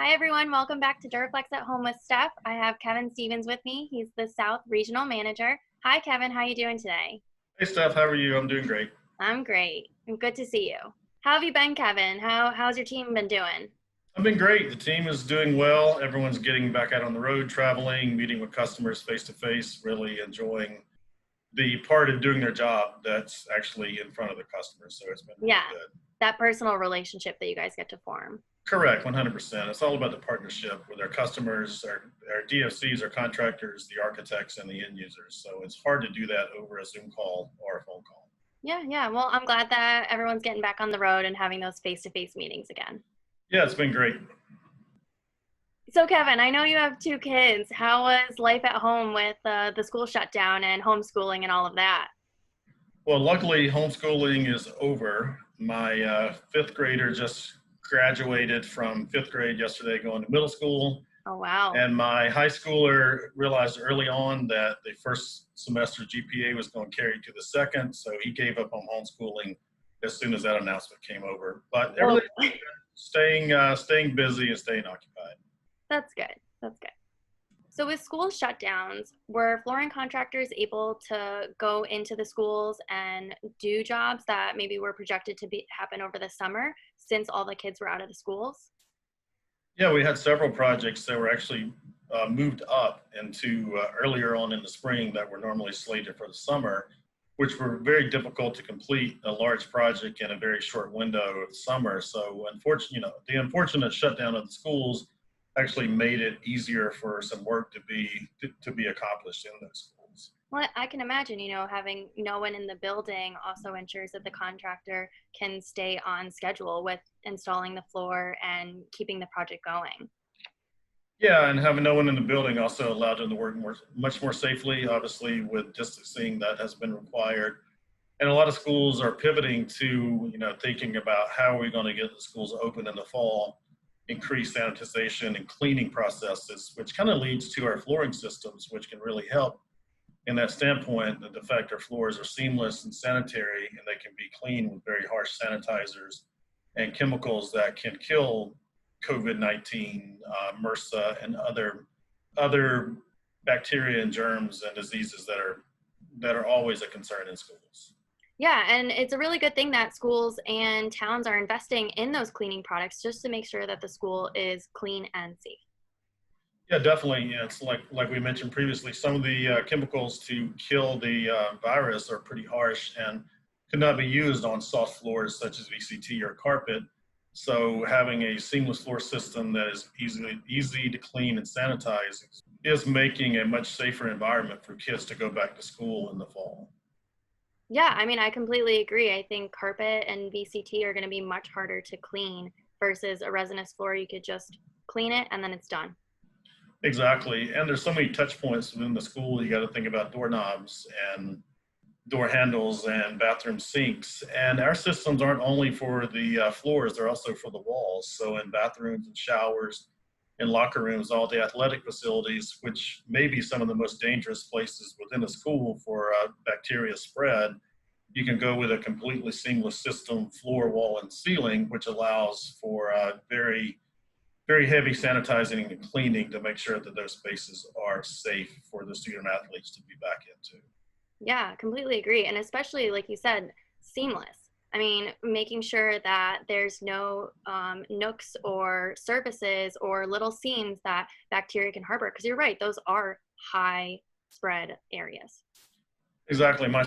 Hi everyone, welcome back to Dur-A-Flex at Home with Steph. I have Kevin Stevens with me. He's the South Regional Manager. Hi Kevin, how are you doing today? Hey Steph, how are you? I'm doing great. I'm great. Good to see you. How have you been, Kevin? How's your team been doing? I've been great. The team is doing well. Everyone's getting back out on the road, traveling, meeting with customers face to face, really enjoying the part of doing their job that's actually in front of the customers. So it's been really Yeah, good. that personal relationship that you guys get to form. Correct, 100%. It's all about the partnership with our customers, our DFCs, our contractors, the architects, and the end users. So it's hard to do that over a Zoom call or a phone call. Yeah. Well, I'm glad that everyone's getting back on the road and having those face-to-face meetings again. Yeah, it's been great. So Kevin, I know you have two kids. How was life at home with the school shutdown and homeschooling and all of that? Well, luckily, homeschooling is over. My fifth grader just graduated from fifth grade yesterday, going to middle school. Oh, wow. And my high schooler realized early on that the first semester GPA was going to carry to the second. So he gave up on homeschooling as soon as that announcement came over. But Oh, everything staying busy and staying occupied. that's good. That's good. So with school shutdowns, were flooring contractors able to go into the schools and do jobs that maybe were projected to happen over the summer since all the kids were out of the schools? Yeah, we had several projects that were actually moved up into earlier on in the spring that were normally slated for the summer, which were very difficult to complete a large project in a very short window of the summer. So, unfortunately, the unfortunate shutdown of the schools actually made it easier for some work to be accomplished in those schools. Well, I can imagine, having no one in the building also ensures that the contractor can stay on schedule with installing the floor and keeping the project going. Yeah, and having no one in the building also allowed them to work much more safely. Obviously, with distancing that has been required, and a lot of schools are pivoting to thinking about how are we going to get the schools open in the fall, increase sanitization and cleaning processes, which kind of leads to our flooring systems, which can really help in that standpoint. That the fact our floors are seamless and sanitary, and they can be cleaned with very harsh sanitizers and chemicals that can kill COVID-19, MRSA, and other bacteria and germs and diseases that are always a concern in schools. Yeah, and it's a really good thing that schools and towns are investing in those cleaning products just to make sure that the school is clean and safe. Yeah, definitely. Yeah, it's like we mentioned previously, some of the chemicals to kill the virus are pretty harsh and could not be used on soft floors such as VCT or carpet. So having a seamless floor system that is easy to clean and sanitize is making a much safer environment for kids to go back to school in the fall. Yeah, I mean, I completely agree. I think carpet and VCT are going to be much harder to clean versus a resinous floor. You could just clean it and then it's done. Exactly. And there's so many touch points within the school. You got to think about doorknobs and door handles and bathroom sinks. And our systems aren't only for the floors, they're also for the walls. So in bathrooms and showers, in locker rooms, all the athletic facilities, which may be some of the most dangerous places within a school for bacteria spread, you can go with a completely seamless system, floor, wall, and ceiling, which allows for very, very heavy sanitizing and cleaning to make sure that those spaces are safe for the student athletes to be back into. Yeah, completely agree. And especially, like you said, seamless. I mean, making sure that there's no nooks or surfaces or little seams that bacteria can harbor. Because you're right, those are high spread areas. Exactly. My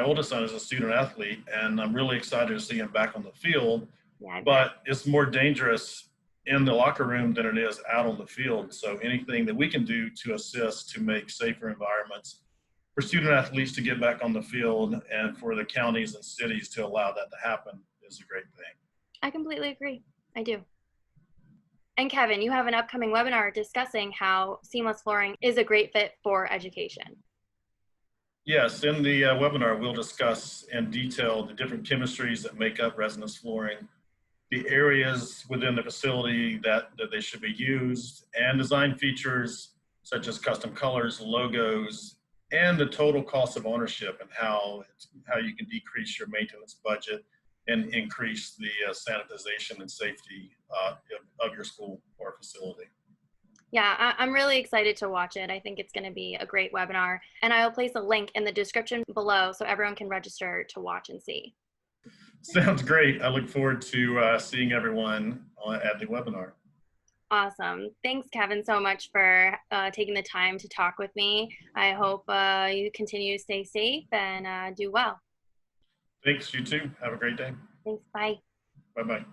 oldest son is a student athlete, and I'm really excited to see him back on the field. Yeah, I bet. But it's more dangerous in the locker room than it is out on the field. So anything that we can do to assist to make safer environments for student athletes to get back on the field and for the counties and cities to allow that to happen is a great thing. I completely agree. I do. And Kevin, you have an upcoming webinar discussing how seamless flooring is a great fit for education. Yes, in the webinar, we'll discuss in detail the different chemistries that make up resinous flooring, the areas within the facility that they should be used, and design features such as custom colors, logos, and the total cost of ownership and how you can decrease your maintenance budget and increase the sanitization and safety of your school or facility. Yeah, I'm really excited to watch it. I think it's going to be a great webinar. And I will place a link in the description below so everyone can register to watch and see. Sounds great. I look forward to seeing everyone at the webinar. Awesome. Thanks, Kevin, so much for taking the time to talk with me. I hope you continue to stay safe and do well. Thanks, you too. Have a great day. Thanks. Bye. Bye-bye.